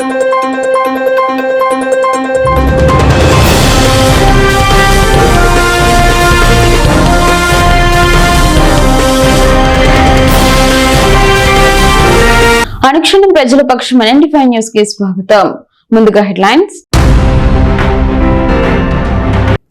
అనుక్షణం ప్రజల పక్షం NNT5 news కి స్వాగతం. ముందుగా హెడ్లైన్స్.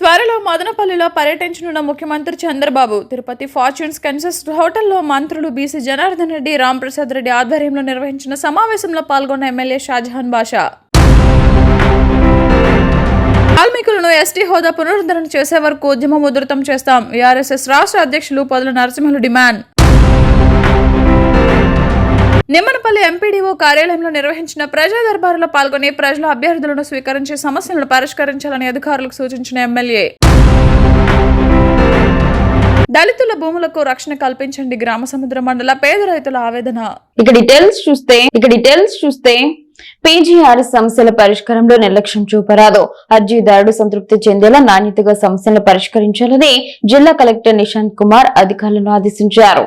త్వరలో మదనపల్లిలో పర్యటించనున్న ముఖ్యమంత్రి చంద్రబాబు తిరుపతి ఫార్చ్యూన్స్ కన్సెస్ హోటల్లో మంత్రులు బీసీ జనార్దన్ రెడ్డి, రాంప్రసాద్ రెడ్డి ఆధ్వర్యంలో నిర్వహించిన సమావేశంలో పాల్గొన్న ఎమ్మెల్యే షాజహాన్ బాషా. వాల్మీకులను ఎస్టీ హోదా పునరుద్ధరణ చేసే వరకు ఉద్యమం ఉధృతం చేస్తాం. ARSS రాష్ట్ర అధ్యక్షులు పొదల నరసింహులు డిమాండ్. నిమ్మనపల్లి ఎంపీడీఓ కార్యాలయంలో నిర్వహించిన ప్రజా దర్బారులో పాల్గొని ప్రజల అభ్యర్థులను స్వీకరించి సమస్యలను పరిష్కరించాలని అధికారులకు సూచించిన ఎమ్మెల్యే. దళితుల భూములకు రక్షణ కల్పించండి, గ్రామసముద్ర మండల పేద రైతుల ఆవేదన. ఇక డీటెయిల్స్ చూస్తే PGRS సమస్యల పరిష్కారంలో నిర్లక్ష్యం చూపరాదు. అర్జీదారుడు సంతృప్తి చెందేలా నాణ్యతగా సమస్యలను పరిష్కరించాలని జిల్లా కలెక్టర్ నిశాంత్ కుమార్ అధికారులను ఆదేశించారు.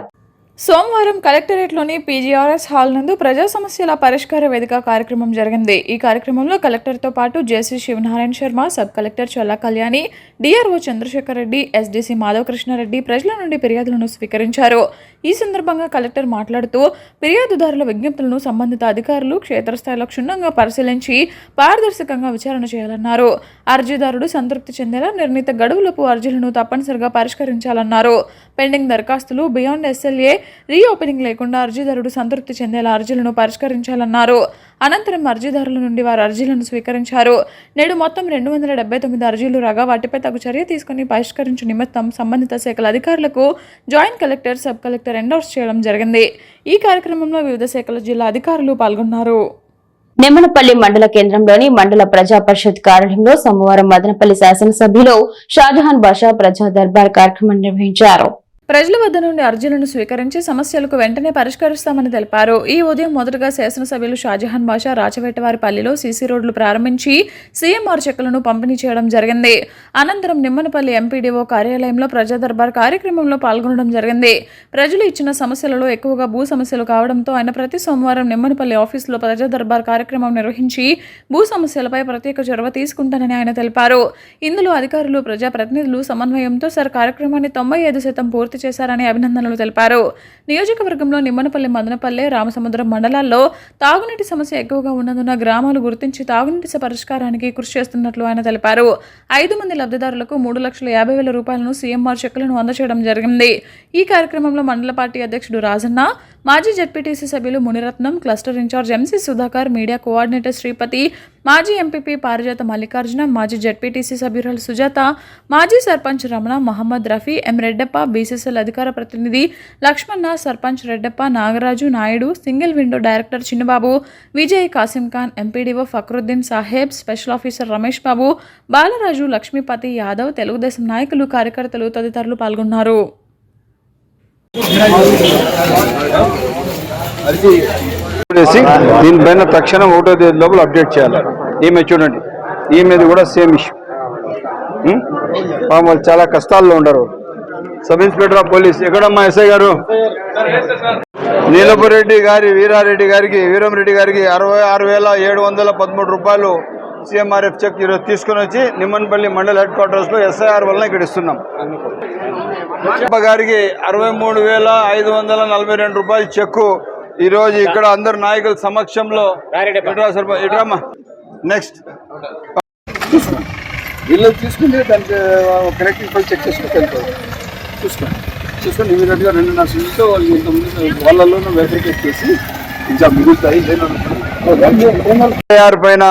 సోమవారం కలెక్టరేట్లోని PGRS హాల్ నందు ప్రజా సమస్యల పరిష్కార వేదిక కార్యక్రమం జరిగింది. ఈ కార్యక్రమంలో కలెక్టర్తో పాటు జేసీ శివనారాయణ శర్మ, సబ్ కలెక్టర్ చల్లా కళ్యాణి, DRO చంద్రశేఖర్ రెడ్డి, SDC మాధవ్ కృష్ణారెడ్డి ప్రజల నుండి ఫిర్యాదులను స్వీకరించారు. ఈ సందర్భంగా కలెక్టర్ మాట్లాడుతూ ఫిర్యాదుదారుల విజ్ఞప్తులను సంబంధిత అధికారులు క్షేత్రస్థాయిలో క్షుణ్ణంగా పరిశీలించి పారదర్శకంగా విచారణ చేయాలన్నారు. అర్జీదారుడు సంతృప్తి చెందేలా నిర్ణీత గడువులోపు అర్జీలను తప్పనిసరిగా పరిష్కరించాలన్నారు. పెండింగ్ దరఖాస్తులు బియాండ్ SLA రీఓపెనింగ్ లేకుండా అర్జీదారుడు సంతృప్తి చెందేలా అర్జీలను పరిష్కరించాలన్నారు. అనంతరం అర్జీదారుల నుండి వారి అర్జీలను స్వీకరించారు. నేడు మొత్తం 279 అర్జీలు రాగా వాటిపై తగు చర్య తీసుకుని పరిష్కరించు నిమిత్తం సంబంధిత శాఖల అధికారులకు joint collector, sub collector endorse చేయడం జరిగింది. ఈ కార్యక్రమంలో వివిధ శాఖల జిల్లా అధికారులు పాల్గొన్నారు. నిమ్మనపల్లి మండల కేంద్రంలోని మండల ప్రజా పరిషత్ కార్యాలయంలో సోమవారం మదనపల్లి శాసనసభ్యులు షాజహాన్ బాషా ప్రజా దర్బార్ కార్యక్రమం నిర్వహించారు. ప్రజల వద్ద నుండి అర్జీలను స్వీకరించి సమస్యలకు వెంటనే పరిష్కరిస్తామని తెలిపారు. ఈ ఉదయం మొదటగా శాసనసభ్యులు షాజహాన్ బాషా రాచవేటవారిపల్లిలో సీసీ రోడ్లు ప్రారంభించి CMR చెక్కులను పంపిణీ చేయడం జరిగింది. అనంతరం నిమ్మనపల్లి ఎంపీడీఓ కార్యాలయంలో ప్రజా దర్బార్ కార్యక్రమంలో పాల్గొనడం జరిగింది. ప్రజలు ఇచ్చిన సమస్యలలో ఎక్కువగా భూ సమస్యలు కావడంతో ఆయన ప్రతి సోమవారం నిమ్మనపల్లి ఆఫీసులో ప్రజా దర్బార్ కార్యక్రమం నిర్వహించి భూ సమస్యలపై ప్రత్యేక చొరవ తీసుకుంటానని ఆయన తెలిపారు. ఇందులో అధికారులు, ప్రజాప్రతినిధులు సమన్వయంతో కార్యక్రమాన్ని 95% పూర్తి చేశారని అభినందనలు తెలిపారు. నియోజకవర్గంలో నిమ్మనపల్లి, మదనపల్లె, రామసముద్రం మండలాల్లో తాగునీటి సమస్య ఎక్కువగా ఉన్నందున గ్రామాలు గుర్తించి తాగునీటి పరిష్కారానికి కృషి చేస్తున్నట్లు ఆయన తెలిపారు. 5 మంది లబ్ధిదారులకు 3,50,000 రూపాయలను CMR చెక్కులను అందజేయడం జరిగింది. ఈ కార్యక్రమంలో మండల పార్టీ అధ్యక్షుడు రాజన్న, మాజీ జెడ్పీటీసీ సభ్యులు Muniratnam, cluster in-charge MC Sudhakar, media coordinator Sripathi, మాజీ ఎంపీపీ పారిజాత మల్లికార్జున, మాజీ జెడ్పీటీసీ సభ్యురాలు సుజాత, మాజీ సర్పంచ్ రమణ, మహమ్మద్ రఫీ, M రెడ్డప్ప, BCCL అధికార ప్రతినిధి Lakshmana, sarpanch Reddappa, Nagaraju Naidu, single window director Chinnababu, Vijay, Kasim Khan, MPDO Fakruddin Saheb, special officer Ramesh Babu, Balaraju, Lakshmipathi Yadav, Telugu Desam నాయకులు, కార్యకర్తలు తదితరులు పాల్గొన్నారు. దీనిపైన తక్షణం 1వ తేదీ లోపల అప్డేట్ చేయాలి. ఈమె చూడండి, ఈమెది కూడా సేమ్ ఇష్యూ. వాళ్ళు చాలా కష్టాల్లో ఉండరు. సబ్ ఇన్స్పెక్టర్ ఆఫ్ పోలీస్ ఎక్కడమ్మా? SI గారు నీలపురెడ్డి గారి వీరారెడ్డి గారికి, వీరంరెడ్డి గారికి 66,713 రూపాయలు CMRF చెక్ ఈరోజు తీసుకుని వచ్చి నిమ్మనపల్లి మండల హెడ్ క్వార్టర్స్లో SIR వలన ఇక్కడ ఇస్తున్నాం. గారికి 63,542 రూపాయలు చెక్కు ఈరోజు ఇక్కడ అందరు నాయకుల సమక్షంలో. నెక్స్ట్ వీళ్ళు తీసుకుంటే దానికి కనెక్టింగ్ ఫైల్ చెక్ చేసుకుని చూసుకొని ఇమీడియట్గా 2 నర్సులతో వాళ్ళలోనూ వెరిఫికేట్ చేసి ఇంకా మిగులుతాయి. SIR పైన,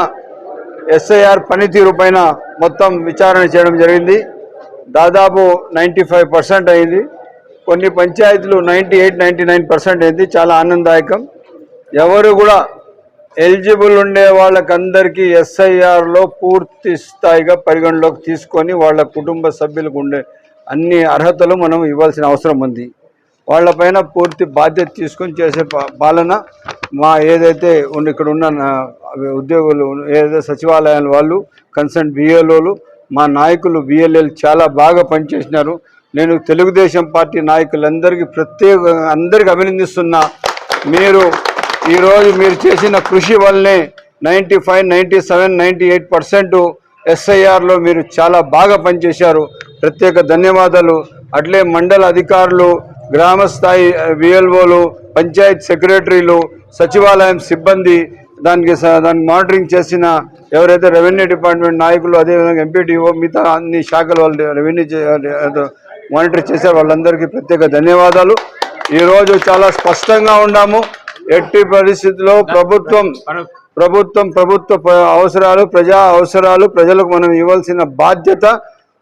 SIR పనితీరు పైన మొత్తం విచారణ చేయడం జరిగింది. దాదాపు 95% అయింది. కొన్ని పంచాయతీలు 98-99% అయింది. చాలా ఆనందదాయకం. ఎవరు కూడా ఎలిజిబుల్ ఉండే వాళ్ళకందరికీ SIRలో పూర్తి స్థాయిగా పరిగణలోకి తీసుకొని వాళ్ళ కుటుంబ సభ్యులకు ఉండే అన్ని అర్హతలు మనం ఇవ్వాల్సిన అవసరం ఉంది. వాళ్ళపైన పూర్తి బాధ్యత తీసుకొని చేసే పాలన మా ఏదైతే ఇక్కడ ఉన్న ఉద్యోగులు, ఏదైతే సచివాలయాల వాళ్ళు, కన్సర్న్ BLOలు, మా నాయకులు BLL చాలా బాగా పనిచేసినారు. నేను తెలుగుదేశం పార్టీ నాయకులందరికీ ప్రత్యేకంగా అందరికీ అభినందిస్తున్నా. ఈరోజు మీరు చేసిన కృషి వల్లనే 95, 97, 98% SIRలో మీరు చాలా బాగా పనిచేశారు. ప్రత్యేక ధన్యవాదాలు. అట్లే మండల అధికారులు, గ్రామ స్థాయి VLOలు, పంచాయత్ సెక్రటరీలు, సచివాలయం సిబ్బంది, దానికి మానిటరింగ్ చేసిన ఎవరైతే రెవెన్యూ డిపార్ట్మెంట్ నాయకులు, అదేవిధంగా ఎంపీడీఓ, మిగతా అన్ని శాఖల వాళ్ళు రెవెన్యూ మానిటర్ చేశారు. వాళ్ళందరికీ ప్రత్యేక ధన్యవాదాలు. ఈరోజు చాలా స్పష్టంగా ఉన్నాము. ఎట్టి పరిస్థితుల్లో ప్రభుత్వ అవసరాలు, ప్రజా అవసరాలు, ప్రజలకు మనం ఇవ్వాల్సిన బాధ్యత,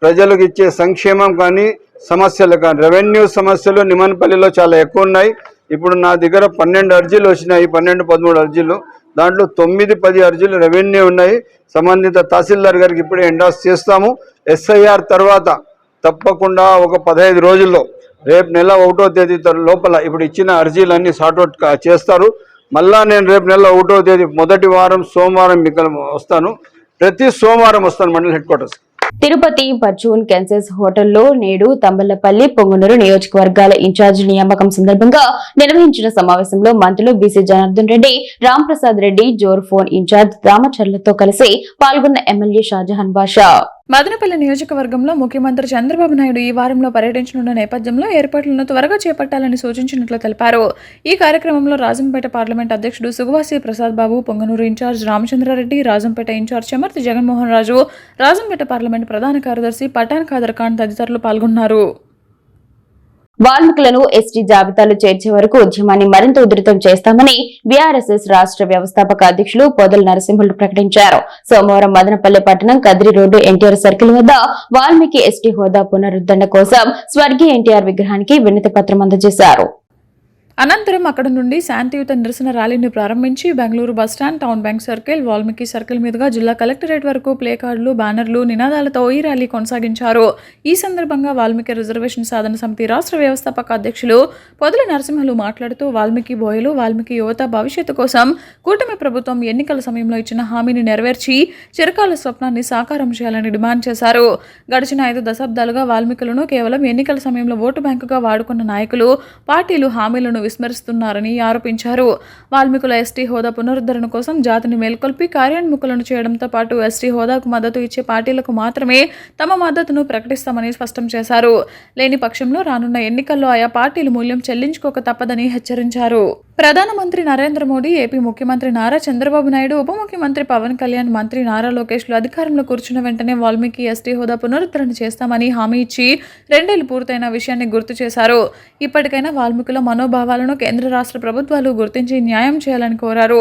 ప్రజలకు ఇచ్చే సంక్షేమం కానీ సమస్యలు కానీ, రెవెన్యూ సమస్యలు నిమన్పల్లిలో చాలా ఎక్కువ ఉన్నాయి. ఇప్పుడు నా దగ్గర 12 అర్జీలు వచ్చినాయి, 12-13 అర్జీలు. దాంట్లో 9-10 అర్జీలు రెవెన్యూ ఉన్నాయి. సంబంధిత తహసీల్దార్ గారికి ఇప్పుడే ఎండార్స్ చేస్తాము. SIR తర్వాత తప్పకుండా ఒక 15 రోజుల్లో, రేపు నెల 1వ తేదీ లోపల ఇప్పుడు ఇచ్చిన అర్జీలన్నీ సార్ట్అవుట్ చేస్తారు. మళ్ళా నేను రేపు నెల 1వ తేదీ మొదటి వారం సోమవారం ఇక్కడ వస్తాను. ప్రతి సోమవారం వస్తాను మండల హెడ్ క్వార్టర్స్. తిరుపతి పర్చూన్ కెన్సెస్ హోటల్లో నేడు తంబళ్లపల్లి, పొంగునూరు నియోజకవర్గాల ఇన్ఛార్జి నియామకం సందర్భంగా నిర్వహించిన సమావేశంలో మంత్రులు బీసీ జనార్దన్ రెడ్డి, రాంప్రసాద్ రెడ్డి, జోర్ ఫోన్ ఇన్ఛార్జ్ రామచర్లతో కలిసి పాల్గొన్న ఎమ్మెల్యే షాజహాన్ బాషా. మదనపల్లి నియోజకవర్గంలో ముఖ్యమంత్రి చంద్రబాబు నాయుడు ఈ వారంలో పర్యటించనున్న నేపథ్యంలో ఏర్పాట్లను త్వరగా చేపట్టాలని సూచించినట్లు తెలిపారు. ఈ కార్యక్రమంలో రాజంపేట పార్లమెంట్ అధ్యక్షుడు సుగవాసి ప్రసాద్ బాబు, పొంగనూరు ఇన్ఛార్జ్ రామచంద్రారెడ్డి, రాజంపేట ఇన్ఛార్జ్ చెమర్తి జగన్మోహన్ రాజు, రాజంపేట పార్లమెంట్ ప్రధాన కార్యదర్శి పఠాన్ ఖాదర్ ఖాన్ తదితరులు పాల్గొన్నారు. వాల్మీకులను ఎస్టీ జాబితాలో చేర్చే వరకు ఉద్యమాన్ని మరింత ఉధృతం చేస్తామని బీఆర్ఎస్ఎస్ రాష్ట్ర వ్యవస్థాపక అధ్యక్షులు పొదల నరసింహులు ప్రకటించారు. సోమవారం మదనపల్లి పట్టణం కదిరి రోడ్డు ఎన్టీఆర్ సర్కిల్ వద్ద వాల్మీకి ఎస్టీ హోదా పునరుద్ధరణ కోసం స్వర్గీయ ఎన్టీఆర్ విగ్రహానికి వినతి పత్రం అందజేశారు. అనంతరం అక్కడ నుండి శాంతియుత నిరసన ర్యాలీని ప్రారంభించి Bengaluru bus stand, town bank circle, Valmiki circle మీదుగా జిల్లా కలెక్టరేట్ వరకు ప్లే కార్డులు, బ్యానర్లు, నినాదాలతో ఈ ర్యాలీ కొనసాగించారు. ఈ సందర్భంగా వాల్మీకి రిజర్వేషన్ సాధన సమితి రాష్ట్ర వ్యవస్థాపక అధ్యక్షులు పొదల నరసింహులు మాట్లాడుతూ వాల్మీకి బోయలు, వాల్మీకి యువత భవిష్యత్తు కోసం కూటమి ప్రభుత్వం ఎన్నికల సమయంలో ఇచ్చిన హామీని నెరవేర్చి చిరకాల స్వప్నాన్ని సాకారం చేయాలని డిమాండ్ చేశారు. గడిచిన 5 దశాబ్దాలుగా వాల్మీకులను కేవలం ఎన్నికల సమయంలో ఓటు బ్యాంకుగా వాడుకున్న నాయకులు, పార్టీలు హామీలను విస్మరిస్తున్నారని ఆరోపించారు. వాల్మీకుల ఎస్టీ హోదా పునరుద్ధరణ కోసం జాతిని మేల్కొల్పి కార్యోన్ముఖులను చేయడంతో పాటు ఎస్టీ హోదాకు మద్దతు ఇచ్చే పార్టీలకు మాత్రమే తమ మద్దతును ప్రకటిస్తామని స్పష్టం చేశారు. లేని పక్షంలో రానున్న ఎన్నికల్లో ఆయా పార్టీలు మూల్యం చెల్లించుకోక తప్పదని హెచ్చరించారు. ప్రధానమంత్రి నరేంద్ర మోడీ, ఏపీ ముఖ్యమంత్రి నారా చంద్రబాబు నాయుడు, ఉప ముఖ్యమంత్రి పవన్ కళ్యాణ్, మంత్రి నారా లోకేష్లు అధికారంలో కూర్చున్న వెంటనే వాల్మీకి ఎస్టీ హోదా పునరుద్ధరణ చేస్తామని హామీ ఇచ్చి 2 ఏళ్లు పూర్తయిన విషయాన్ని గుర్తు చేశారు. ఇప్పటికైనా వాల్మీకుల మనోభావాలను కేంద్ర రాష్ట్ర ప్రభుత్వాలు గుర్తించి న్యాయం చేయాలని కోరారు.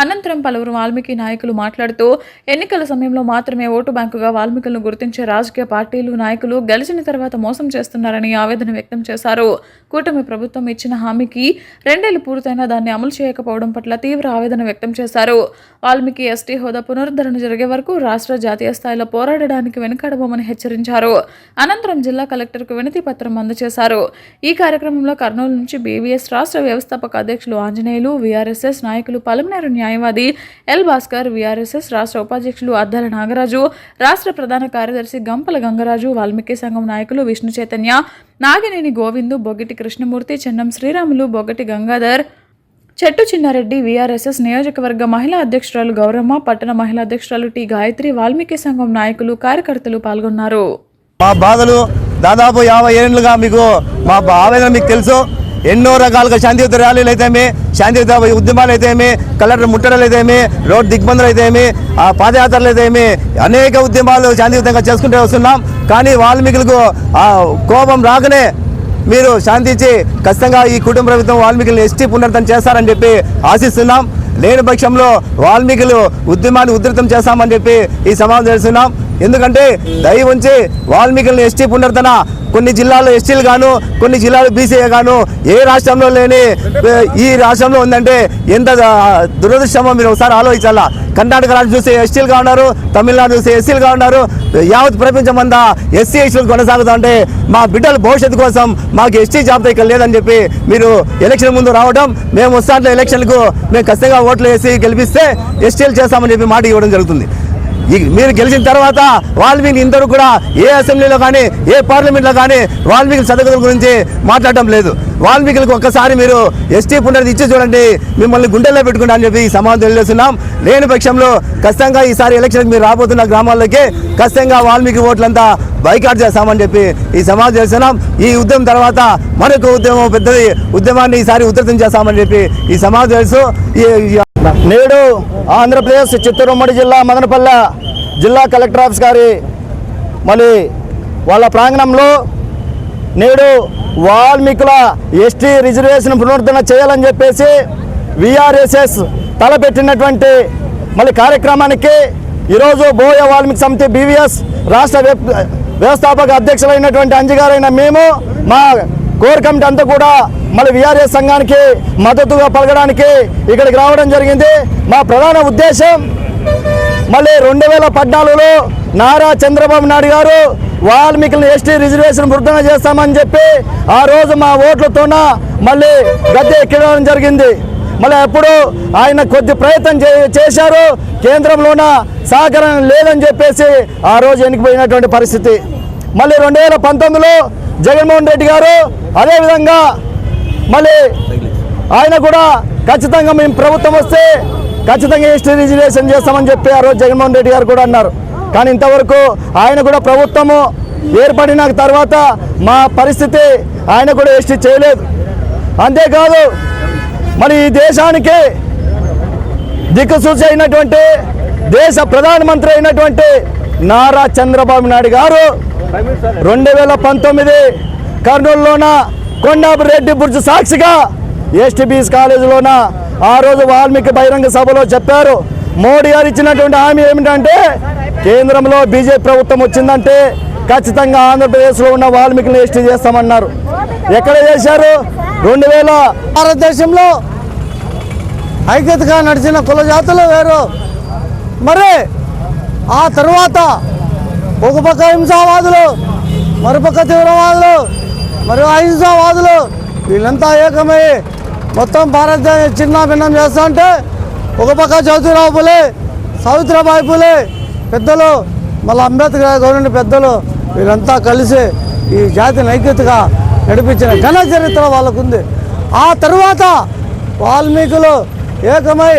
అనంతరం పలువురు వాల్మీకి నాయకులు మాట్లాడుతూ ఎన్నికల సమయంలో మాత్రమే ఓటు బ్యాంకుగా వాల్మీకులను గుర్తించే రాజకీయ పార్టీలు, నాయకులు గెలిచిన తర్వాత మోసం చేస్తున్నారని ఆవేదన వ్యక్తం చేశారు. కూటమి ప్రభుత్వం ఇచ్చిన హామీకి 2 ఏళ్లు పూర్తయిన దాన్ని అమలు చేయకపోవడం పట్ల తీవ్ర ఆవేదన వ్యక్తం చేశారు. వాల్మీకి ఎస్టీ హోదా పునరుద్ధరణ జరిగే వరకు రాష్ట్ర, జాతీయ స్థాయిలో పోరాడడానికి వెనుకాడబోమని హెచ్చరించారు. అనంతరం జిల్లా కలెక్టర్కు వినతి పత్రం అందజేశారు. ఈ కార్యక్రమంలో కర్నూలు నుంచి బీవీఎస్ రాష్ట్ర వ్యవస్థాపక అధ్యక్షులు ఆంజనేయులు, వీఆర్ఎస్ఎస్ నాయకులు పలమనేరు న్యాయవాది ఎల్ భాస్కర్, వీఆర్ఎస్ఎస్ రాష్ట్ర ఉపాధ్యక్షులు అద్దాల నాగరాజు, రాష్ట్ర ప్రధాన కార్యదర్శి గంపల గంగరాజు, వాల్మీకి సంఘం నాయకులు విష్ణు చైతన్య, నాగినేని గోవిందు, బొగ్గటి కృష్ణమూర్తి, చెన్నం శ్రీరాములు, బొగ్గటి గంగాధర్, చెట్టు చిన్నారెడ్డి, వీఆర్ఎస్ఎస్ నియోజకవర్గ మహిళా అధ్యక్షురాలు గౌరమ్మ, పట్టణ మహిళా అధ్యక్షురాలు టి గాయత్రి, వాల్మీకి సంఘం నాయకులు, కార్యకర్తలు పాల్గొన్నారు. మా బాధలు దాదాపు 50 ఏళ్ళుగా మీకు మా ఆవేదన మీకు తెలుసు. ఎన్నో రకాలుగా శాంతియుత ర్యాలీలు అయితేమి, శాంతియుత ఉద్యమాలు అయితేమి, కలెక్టర్ ముట్టడలు అయితేమి, రోడ్ దిగ్బంధనలు అయితేమి, పాదయాత్రలు అయితేమి, అనేక ఉద్యమాలు శాంతియుతంగా చేసుకుంటూ వస్తున్నాం. కానీ వాల్మీకులకు కోపం రాకనే మీరు శాంతించి ఖచ్చితంగా ఈ కుటుంబ ప్రభుత్వం వాల్మీకులను ఎస్టీ పునరుద్ధరణ చేస్తారని చెప్పి ఆశిస్తున్నాం. లేని పక్షంలో వాల్మీకులు ఉద్యమాన్ని ఉధృతం చేస్తామని చెప్పి ఈ సమావేశం చేస్తున్నాం. ఎందుకంటే దయ ఉంచి వాల్మీకులను ఎస్టీ పునరుద్ధరణ కొన్ని జిల్లాల్లో ఎస్టీలు గాను, కొన్ని జిల్లాలు బీసీఏ గాను ఏ రాష్ట్రంలో లేని ఈ రాష్ట్రంలో ఉందంటే ఎంత దురదృష్టమో మీరు ఒకసారి ఆలోచించాలా. కర్ణాటక రాష్ట్రం చూస్తే ఎస్టీలుగా ఉన్నారు, తమిళనాడు చూస్తే ఎస్సీలుగా ఉన్నారు. యావత్ ప్రపంచం అంతా ఎస్సీ ఎస్టీలు కొనసాగుతూ ఉంటే మా బిడ్డల భవిష్యత్తు కోసం మాకు ఎస్టీ జాబితా ఇక్కడ లేదని చెప్పి మీరు ఎలక్షన్ ముందు రావడం, మేము వస్తాంట్లో ఎలక్షన్లకు మేము ఖచ్చితంగా ఓట్లు వేసి గెలిపిస్తే ఎస్టీలు చేస్తామని చెప్పి మాట ఇవ్వడం జరుగుతుంది. మీరు గెలిచిన తర్వాత వాల్మీకి ఇంతవరకు కూడా ఏ అసెంబ్లీలో కానీ ఏ పార్లమెంట్లో కానీ వాల్మీకి చదువుల గురించి మాట్లాడడం లేదు. వాల్మీకి ఒక్కసారి మీరు ఎస్టీ పునరుద్ధి ఇచ్చి చూడండి, మిమ్మల్ని గుండెల్లో పెట్టుకుంటా అని చెప్పి ఈ సమాధానం తెలియజేస్తున్నాం. లేని పక్షంలో ఖచ్చితంగా ఈసారి ఎలక్షన్కి మీరు రాబోతున్న గ్రామాల్లోకి ఖచ్చితంగా వాల్మీకి ఓట్లంతా బైకాట్ చేస్తామని చెప్పి ఈ సమాధానం చేస్తున్నాం. ఈ ఉద్యమం తర్వాత మరొక ఉద్యమం పెద్దది ఉద్యమాన్ని ఈసారి ఉధృతం చేస్తామని చెప్పి ఈ సమాధానం తెలుసు. నేడు ఆంధ్రప్రదేశ్ చిత్తూరు ఉమ్మడి జిల్లా మదనపల్లె జిల్లా కలెక్టర్ ఆఫీస్ గారి మళ్ళీ వాళ్ళ ప్రాంగణంలో నేడు వాల్మీకుల ఎస్టీ రిజర్వేషన్ పునరుద్ధరణ చేయాలని చెప్పేసి విఆర్ఎస్ఎస్ తలపెట్టినటువంటి మళ్ళీ కార్యక్రమానికి ఈరోజు బోయ వాల్మీకి సమితి బీవీఎస్ రాష్ట్ర వ్యవస్థాపక అధ్యక్షులైనటువంటి అంజిగారైన మేము మా కోర్ కమిటీ అంతా కూడా మళ్ళీ విఆర్ఎస్ సంఘానికి మద్దతుగా పలకడానికి ఇక్కడికి రావడం జరిగింది. మా ప్రధాన ఉద్దేశం మళ్ళీ 2014లో నారా చంద్రబాబు నాయుడు గారు వాల్మీకులను ఎస్టీ రిజర్వేషన్ పునరుద్ధరణ చేస్తామని చెప్పి ఆ రోజు మా ఓట్లతోన మళ్ళీ గద్దె ఎక్కడం జరిగింది. మళ్ళీ అప్పుడు ఆయన కొద్ది ప్రయత్నం చేశారు, కేంద్రంలోన సహకారం లేదని చెప్పేసి ఆ రోజు వెనక్కిపోయినటువంటి పరిస్థితి. మళ్ళీ 2019లో జగన్మోహన్ రెడ్డి గారు అదేవిధంగా మళ్ళీ ఆయన కూడా ఖచ్చితంగా మేము ప్రభుత్వం వస్తే ఖచ్చితంగా ఎస్టీ రిజర్వేషన్ చేస్తామని చెప్పి ఆ రోజు జగన్మోహన్ రెడ్డి గారు కూడా అన్నారు. కానీ ఇంతవరకు ఆయన కూడా ప్రభుత్వము ఏర్పడిన తర్వాత మా పరిస్థితి ఆయన కూడా ఎస్టీ చేయలేదు. అంతేకాదు మరి ఈ దేశానికి దిక్కుసూచి అయినటువంటి దేశ ప్రధానమంత్రి అయినటువంటి నారా చంద్రబాబు నాయుడు గారు 2019 కర్నూలులోన కొండారెడ్డి బుర్జు సాక్షిగా ఎస్టీబీఎస్ కాలేజీలోన ఆ రోజు వాల్మీకి బహిరంగ సభలో చెప్పారు. మోడీ గారు ఇచ్చినటువంటి హామీ ఏమిటంటే కేంద్రంలో బీజేపీ ప్రభుత్వం వచ్చిందంటే ఖచ్చితంగా ఆంధ్రప్రదేశ్లో ఉన్న వాల్మీకిని ఎస్టీ చేస్తామన్నారు. ఎక్కడ చేశారు? 2000 భారతదేశంలో ఐక్యతగా నడిచిన కుల జాతులు వేరు. మరి ఆ తర్వాత ఒక పక్క హింసావాదులు, మరోపక్క తీవ్రవాదులు, మరియు అహింసావాదులు వీళ్ళంతా ఏకమై మొత్తం భారతదేశం చిన్న భిన్నం చేస్తా ఉంటే ఒక పక్క జ్యోతిరావు పూలే, సావిత్రిబాయి పూలే పెద్దలు, మళ్ళీ అంబేద్కర్ గవర్నమెంట్ పెద్దలు వీళ్ళంతా కలిసి ఈ జాతిని ఐక్యతగా నడిపించిన ఘన చరిత్ర వాళ్ళకుంది. ఆ తరువాత వాల్మీకులు ఏకమై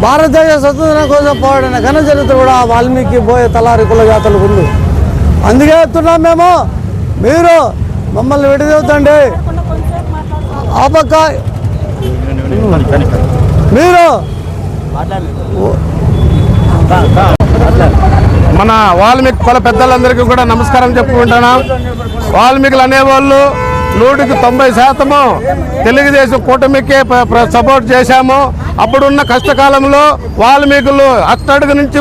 భారతదేశ స్వతంత్రం కోసం పోరాడిన ఘన చరిత్ర కూడా వాల్మీకి బోయ తలారి కుల జాతులకు ఉంది. అందుకే చెప్తున్నాం మేము, మీరు మమ్మల్ని విడదవుతండి. ఆ పక్క మీరు మన వాల్మీకి కుల పెద్దలందరికీ కూడా నమస్కారం చెప్పుకుంటున్నాం. వాల్మీకులు అనేవాళ్ళు 100% తెలుగుదేశం కూటమికే సపోర్ట్ చేశాము. అప్పుడున్న కష్టకాలంలో వాల్మీకులు అట్టడుగు నుంచి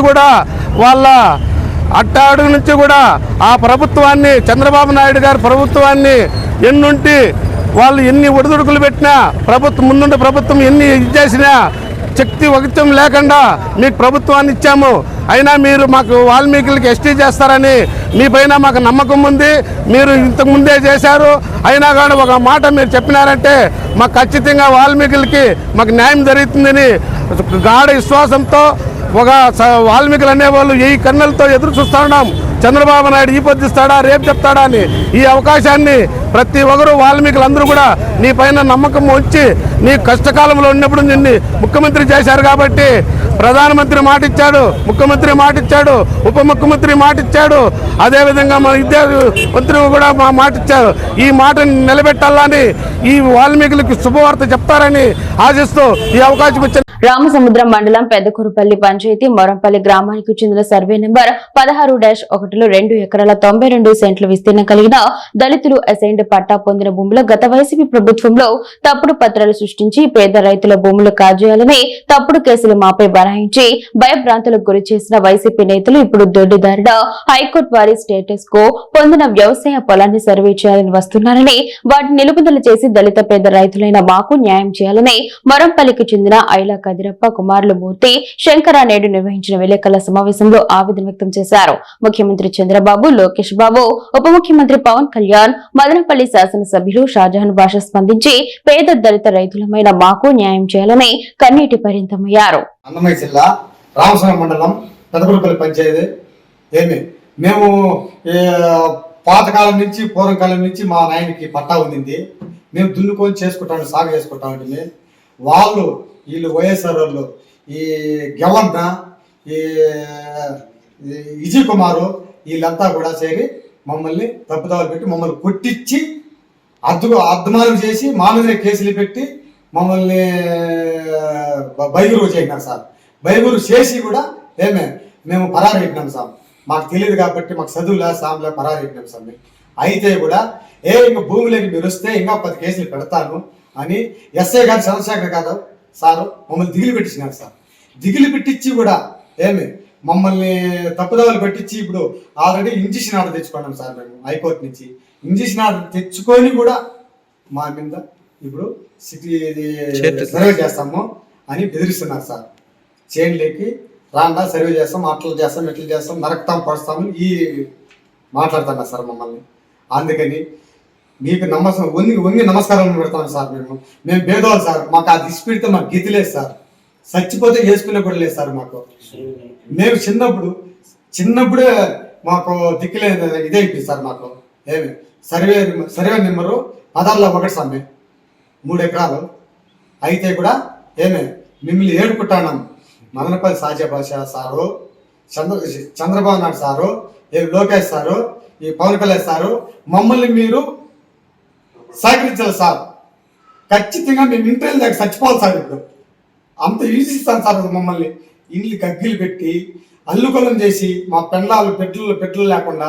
కూడా ఆ ప్రభుత్వాన్ని, చంద్రబాబు నాయుడు గారి ప్రభుత్వాన్ని వాళ్ళు ఎన్ని ఒడిదుడుకులు పెట్టినా, ముందుండే ప్రభుత్వం ఎన్ని చేసినా శక్తి వగిత్యం లేకుండా మీకు ప్రభుత్వాన్ని ఇచ్చాము. అయినా మీరు మాకు వాల్మీకులకి ఎస్టీ చేస్తారని మీ పైన మాకు నమ్మకం ఉంది. మీరు ఇంతకుముందే చేశారు. అయినా కానీ ఒక మాట మీరు చెప్పినారంటే మాకు ఖచ్చితంగా వాల్మీకులకి మాకు న్యాయం జరుగుతుందని గాఢ విశ్వాసంతో వాల్మీకులు అనేవాళ్ళు ఈ కన్నులతో ఎదురు చూస్తూ ఉన్నాం. చంద్రబాబు నాయుడు ఈ పొద్దుస్తాడా, రేపు చెప్తాడా అని. ఈ అవకాశాన్ని ప్రతి ఒక్కరు వాల్మీకులందరూ కూడా నీ పైన నమ్మకం ఉంచి, నీ కష్టకాలంలో ఉన్నప్పుడు నిన్ను ముఖ్యమంత్రి చేశారు కాబట్టి ప్రధానమంత్రి మాట ఇచ్చాడు, ముఖ్యమంత్రి మాట ఇచ్చాడు, ఉప ముఖ్యమంత్రి మాట ఇచ్చాడు, అదేవిధంగా మన విద్యా మంత్రి కూడా మాట ఇచ్చారు. ఈ మాటను నిలబెట్టాలని, ఈ వాల్మీకులకి శుభవార్త చెప్తారని ఆశిస్తూ ఈ అవకాశం ఇచ్చారు. రామసముద్రం మండలం పెద్దకూరుపల్లి పంచాయతీ మొరంపల్లి గ్రామానికి చెందిన సర్వే నెంబర్ 16-1లో 2 ఎకరాల 92 సెంట్ల విస్తీర్ణం కలిగిన దళితులు అసైన్డ్ పట్టా పొందిన భూములు గత వైసీపీ ప్రభుత్వంలో తప్పుడు పత్రాలు సృష్టించి పేద రైతుల భూములు కాజేయాలని తప్పుడు కేసులు మాపై బనాయించి భయభ్రాంతులకు గురి చేసిన వైసీపీ నేతలు ఇప్పుడు దొడ్డిదారిన హైకోర్టు వారి స్టేటస్ కో పొందిన వ్యవసాయ పొలాన్ని సర్వే చేయాలని వస్తున్నారని, వాటిని నిలుపుదల చేసి దళిత పేద రైతులైన మాకు న్యాయం చేయాలని మొరంపల్లికి చెందిన ఐలా కదిరప్ప కుమారులు మూర్తి శంకర నేడు నిర్వహించిన విలేకరుల సమావేశంలో ఆవేదన వ్యక్తం చేశారు. ముఖ్యమంత్రి చంద్రబాబు, లోకేష్ బాబు, ఉప ముఖ్యమంత్రి పవన్ కళ్యాణ్, మదనపల్లి శాసనసభ్యులు షాజహాన్ భాష స్పందించి పేద దళిత రైతులమైన మాకు న్యాయం చేయాలని కన్నీటి పరిమితమయ్యారు. అన్నమయ్య జిల్లా రామసముద్రం మండలం పెదపురపల్లి పంచాయతీ. మేము పాతకాలం నుంచి పూర్వకాలం నుంచి మా నాయనకి పట్టా ఉండింది. మేము దున్నుకొని చేసుకుంటాం, సాగు చేసుకుంటా ఉంటుంది. వీళ్ళు వైఎస్ఆర్ వాళ్ళు, ఈ గవర్న, ఈ విజయ్ కుమారు, వీళ్ళంతా కూడా చేరి మమ్మల్ని తప్పుదాలు పెట్టి మమ్మల్ని కొట్టించి అర్ధమానం చేసి మా మీదనే కేసులు పెట్టి మమ్మల్ని బైగురు చేసినారు సార్. బైగురు చేసి కూడా మేము పరారు పెట్టినాం సార్. మాకు తెలియదు కాబట్టి, మాకు చదువులే సాంలే పరారు పెట్టినాం సార్. అయితే కూడా ఇంకా భూమిలోకి మీరు వస్తే ఇంకా 10 కేసులు పెడతాను అని ఎస్ఐ గారు చంద్రశేఖర్ గారు సారు మమ్మల్ని దిగులు పెట్టించినారు సార్. దిగులు పెట్టించి కూడా మమ్మల్ని తప్పుదోవలు పెట్టించి ఇప్పుడు ఆల్రెడీ ఇంజక్షన్ ఆర్డర్ తెచ్చుకున్నాం సార్. మేము హైకోర్టు నుంచి ఇంజక్షన్ ఆర్డర్ తెచ్చుకొని కూడా మా మీద ఇప్పుడు సర్వే చేస్తాము అని బెదిరిస్తున్నారు సార్. చేనులకి రాండా సర్వే చేస్తాం, అట్లా చేస్తాం, ఇట్లా చేస్తాం, నరకతాం, పడుస్తామని మాట్లాడుతున్నారు సార్ మమ్మల్ని. అందుకని మీకు వంగి నమస్కారం పెడతాం సార్. మేము భేదవాళ్ళు సార్. మాకు అది ఇచ్చిపెడితే మాకు గతి లేదు సార్. చచ్చిపోతే చేసుకునే కూడా లేదు సార్ మాకు. మేము చిన్నప్పుడే మాకు దిక్కులేదు ఇదే అయిపోయింది సార్ మాకు. Survey number 16/1 sir. 3 ఎకరాలు అయితే కూడా మిమ్మల్ని ఏడుకుంటాం. మదనపల్లి సాజా భాష sir, Chandrababu Naidu sir, Lokesh sir, ఈ పవన్ కళ్యాణ్ సారు మమ్మల్ని మీరు సహకరించాలి సార్. ఖచ్చితంగా మేము ఇంటర్వ్యూ దాకా చచ్చిపోవాలి సార్. ఇప్పుడు అంత ఈజీ ఇస్తాను సార్. మమ్మల్ని ఇండ్లు గగ్గిలు పెట్టి అల్లుకొలం చేసి మా పెండ్లాలు పెట్టులు లేకుండా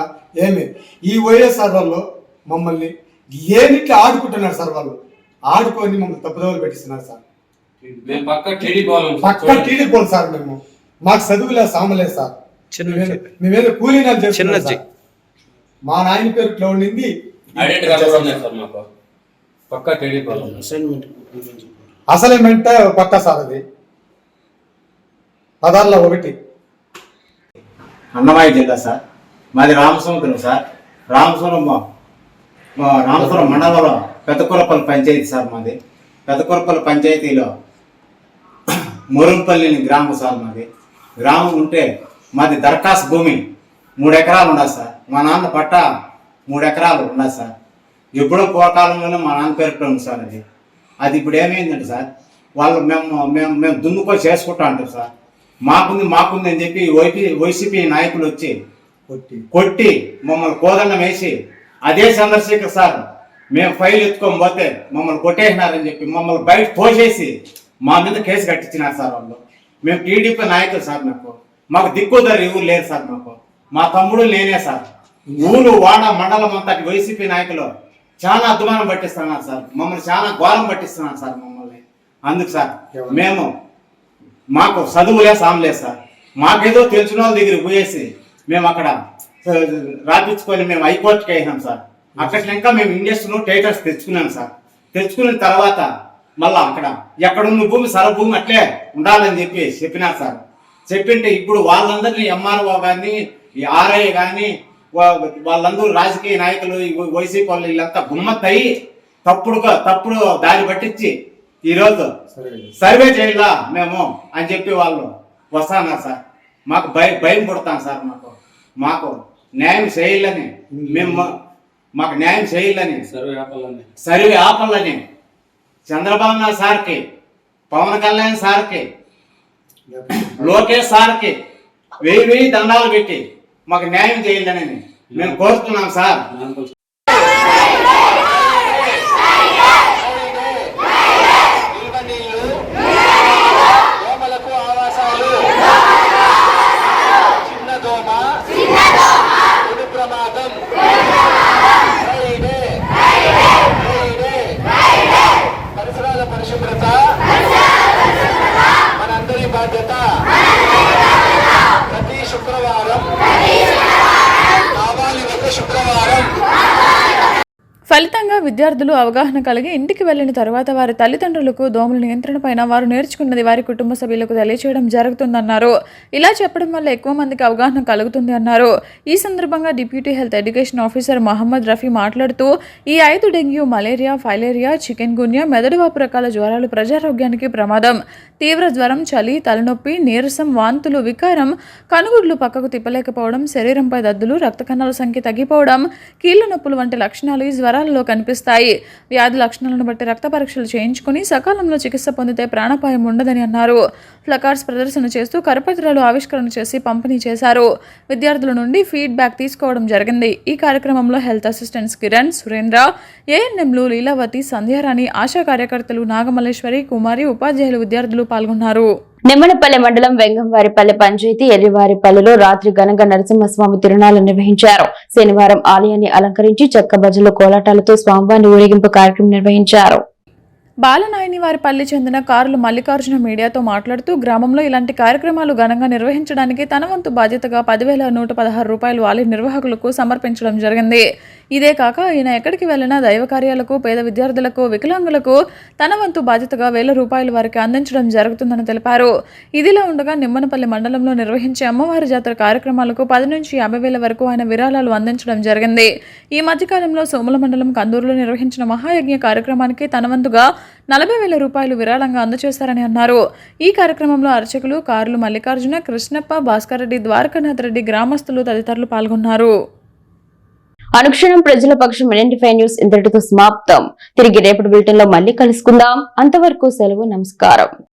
ఈ వైఎస్ఆర్ వాళ్ళు మమ్మల్ని లేనిట్లు ఆడుకుంటున్నారు సార్. వాళ్ళు ఆడుకొని మమ్మల్ని తప్పుదోవలు పెట్టిస్తున్నారు సార్. పక్క టీడీ పోలు సార్. మాకు చదువులే సామలేదు సార్. మేమేదో కూలీనాలు చేస్తున్నాం సార్. మా నాయన పేరు ఇట్లా ఉండింది. అసైన్మెంట్ పట్టా సార్. అది 16/1. అన్నమయ్య జిల్లా సార్. మాది రామసముద్రం సార్. రామసముద్రం మండలంలో పెద్దకురపల్లి పంచాయతీ సార్. మాది పెద్దకురపల్లి పంచాయతీలో మురంపల్లి గ్రామం సార్. మాది గ్రామం ఉంటే మాది దరఖాస్తు భూమి 3 ఎకరాలు ఉండదు సార్. మా నాన్న పట్టా 3 ఎకరాలు ఉండదు సార్. ఎప్పుడో పూర్వకాలంలోనే మా నాన్న పేరుతో ఉంది సార్. అది ఇప్పుడు ఏమైందంటే సార్, వాళ్ళు మేము దున్నుకొని చేసుకుంటా అంటారు సార్. మాకుంది అని చెప్పి వైసీపీ నాయకులు వచ్చి కొట్టి మమ్మల్ని కోదండం వేసి, అదే చంద్రశేఖర్ సార్ మేము ఫైల్ ఎత్తుకొని పోతే మమ్మల్ని కొట్టేసినారని చెప్పి మమ్మల్ని బయట తోసేసి మా మీద కేసు కట్టించినారు సార్ వాళ్ళు. మేము టీడీపీ నాయకులు సార్. మాకు దిక్కుదారు ఎవరు లేరు సార్. మా తమ్ముడు నేనే సార్. ఊరు వాడ మండలం అంతటి వైసీపీ నాయకులు చాలా అద్మానం పట్టిస్తున్నారు సార్. మమ్మల్ని చాలా ఘోరం పట్టిస్తున్నారు సార్ మమ్మల్ని. అందుకు సార్ మాకు చదువులే సామలేదు సార్. మాకేదో తెలిసిన వాళ్ళ దగ్గర పోయేసి మేము అక్కడ రాపించుకొని మేము హైకోర్టుకి అయినాం సార్. అక్కడ ఇంకా మేము ఇండస్ట్రీ టైటర్స్ తెచ్చుకున్నాం సార్. తెచ్చుకున్న తర్వాత మళ్ళా అక్కడ ఎక్కడున్న భూమి సరభూమి అట్లే ఉండాలని చెప్పి చెప్పినారు సార్. చెప్పింటే ఇప్పుడు వాళ్ళందరినీ ఎంఆర్ఓ కానీ, ఈ ఆర్ఐ కానీ, వాళ్ళందరూ రాజకీయ నాయకులు, వైసీపీ వాళ్ళు వీళ్ళంతా గుమ్మత్తయి తప్పుడు దారి పట్టించి ఈరోజు సర్వే చేయాలా మేము అని చెప్పి వాళ్ళు వస్తున్నారు సార్. మాకు భయం పుడతాం సార్. మాకు న్యాయం చేయాలని, మాకు న్యాయం చేయాలని, సర్వే ఆపాలని చంద్రబాబు నాయుడు సార్కి, పవన్ కళ్యాణ్ సార్కి, లోకేష్ సార్కి 1000 దండాలు పెట్టి మాకు న్యాయం చేయాలని మేము కోరుతున్నాం సార్. పరిసరాల పరిశుభ్రత మనందరి బాధ్యత. ప్రతి శుక్రవారం కావాలి, ఒక శుక్రవారం ఫలితంగా విద్యార్థులు అవగాహన కలిగి ఇంటికి వెళ్లిన తరువాత వారి తల్లిదండ్రులకు దోమల నియంత్రణపైన వారు నేర్చుకున్నది వారి కుటుంబ సభ్యులకు తెలియజేయడం జరుగుతుందన్నారు. ఇలా చెప్పడం వల్ల ఎక్కువ మందికి అవగాహన కలుగుతుంది అన్నారు. ఈ సందర్భంగా deputy health education officer Mohammed Rafi మాట్లాడుతూ ఈ 5 dengue, malaria, filaria, chikungunya, మెదడువాపు రకాల జ్వరాలు ప్రజారోగ్యానికి ప్రమాదం. తీవ్ర జ్వరం, చలి, తలనొప్పి, నీరసం, వాంతులు, వికారం, కనుగుడ్లు పక్కకు తిప్పలేకపోవడం, శరీరంపై దద్దులు, రక్త కణాల సంఖ్య తగ్గిపోవడం, కీళ్ల నొప్పులు వంటి లక్షణాలు ఈ జ్వరాలలో కనిపిస్తాయి. వ్యాధి లక్షణాలను బట్టి రక్త పరీక్షలు చేయించుకుని సకాలంలో చికిత్స పొందితే ప్రాణాపాయం ఉండదని అన్నారు. ఫ్లకార్డ్స్ ప్రదర్శన చేస్తూ కరపత్రాలు ఆవిష్కరణ చేసి పంపిణీ చేశారు. విద్యార్థుల నుండి ఫీడ్బ్యాక్ తీసుకోవడం జరిగింది. ఈ కార్యక్రమంలో హెల్త్ అసిస్టెంట్స్ కిరణ్, సురేంద్ర, ఏఎన్ఎంలు లీలావతి, సంధ్యారాణి, ఆశా కార్యకర్తలు నాగమల్లేశ్వరి, కుమారి, ఉపాధ్యాయులు, విద్యార్థులు పాల్గొన్నారు. నిమ్మనపల్లె మండలం వెంగంవారిపల్లె పంచాయతీ ఎల్లివారిపల్లెలో రాత్రి ఘనంగా నరసింహస్వామి తిరునాళ్లు నిర్వహించారు. శనివారం ఆలయాన్ని అలంకరించి చెక్క బజలు, కోలాటాలతో స్వామివారిని ఊరేగింపు కార్యక్రమం నిర్వహించారు. బాలనాయని వారి పల్లి చెందిన కారులు మల్లికార్జున మీడియాతో మాట్లాడుతూ గ్రామంలో ఇలాంటి కార్యక్రమాలు ఘనంగా నిర్వహించడానికి తన వంతు బాధ్యతగా 10,116 రూపాయలు ఆలయ నిర్వాహకులకు సమర్పించడం జరిగింది. ఇదే కాక ఈయన ఎక్కడికి వెళ్లినా దైవ కార్యాలకు, పేద విద్యార్థులకు, వికలాంగులకు తన వంతు బాధ్యతగా 1,000 రూపాయలు వారికి అందించడం జరుగుతుందని తెలిపారు. ఇదిలా ఉండగా నిమ్మనపల్లి మండలంలో నిర్వహించే అమ్మవారి జాతర కార్యక్రమాలకు 10 నుంచి 50,000 వరకు ఆయన విరాళాలు అందించడం జరిగింది. ఈ మధ్యకాలంలో సోముల మండలం కందూరులో నిర్వహించిన మహాయజ్ఞ కార్యక్రమానికి తన వంతుగా 40,000 రూపాయలు విరాళంగా అందజేశారని అన్నారు. ఈ కార్యక్రమంలో అర్చకులు కారులు మల్లికార్జున, కృష్ణప్ప, భాస్కర్ రెడ్డి, ద్వారకానాథ్ రెడ్డి, గ్రామస్తులు తదితరులు పాల్గొన్నారు. అనుక్షణం ప్రజల పక్షం ఐడెంటిఫై న్యూస్ ఇంతటితో సమాప్తం. తిరిగి రేపటి బులెటిన్ లో మళ్ళీ కలుసుకుందాం. అంతవరకు సెలవు, నమస్కారం.